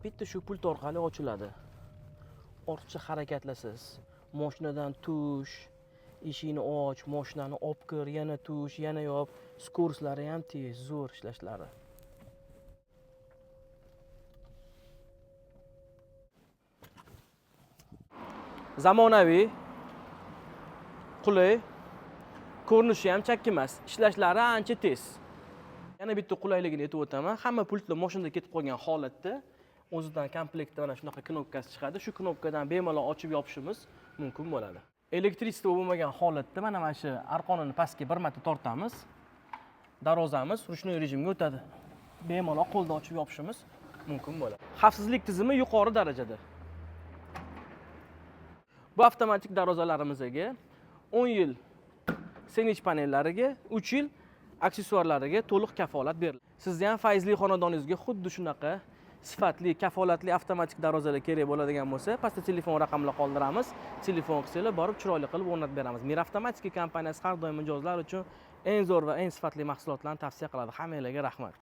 Bitta shu pult orqali ochiladi. Ortiqcha harakatlasiz. Mashinadan tush, eshikni och, mashinani olib kir, yana tush, yana yop. Skoroslari ham tez, zo'r ishlashlari. Zamonaviy, qulay, ko'rinishi ham chakki emas, ishlashlari ancha tez. Yana bitta qulayligini aytib o'taman. Hamma pultlar mashinada ketib qolgan holatda o'zidan komplektda mana shunaqa knopkasi chiqadi. Shu knopkadan bemalol ochib yopishimiz mumkin bo'ladi. Elektrичество bo'lmagan holatda mana shu arqonini pastga bir marta tortamiz. Darvozamiz ruchnoy rejimga o'tadi. Bemalol qo'lda ochib yopishimiz mumkin bo'ladi. Xavfsizlik tizimi yuqori darajada. Bu avtomatik darvozalarimizga 10 yil sendwich panellariga, 3 yil aksessuarlariga to'liq kafolat beriladi. Sizga ham faizli xonadoningizga xuddi shunaqa sifatli, kafolatli avtomatik darvozalar kerak bo'ladigan bo'lsa, pastda telefon raqamlarini qoldiramiz. Telefon qilsanglar, borib chiroyli qilib o'rnatib beramiz. Mir Avtomatika kompaniyasi har doim mijozlar uchun eng zo'r va eng sifatli mahsulotlarni tavsiya qiladi. Hammanglarga rahmat.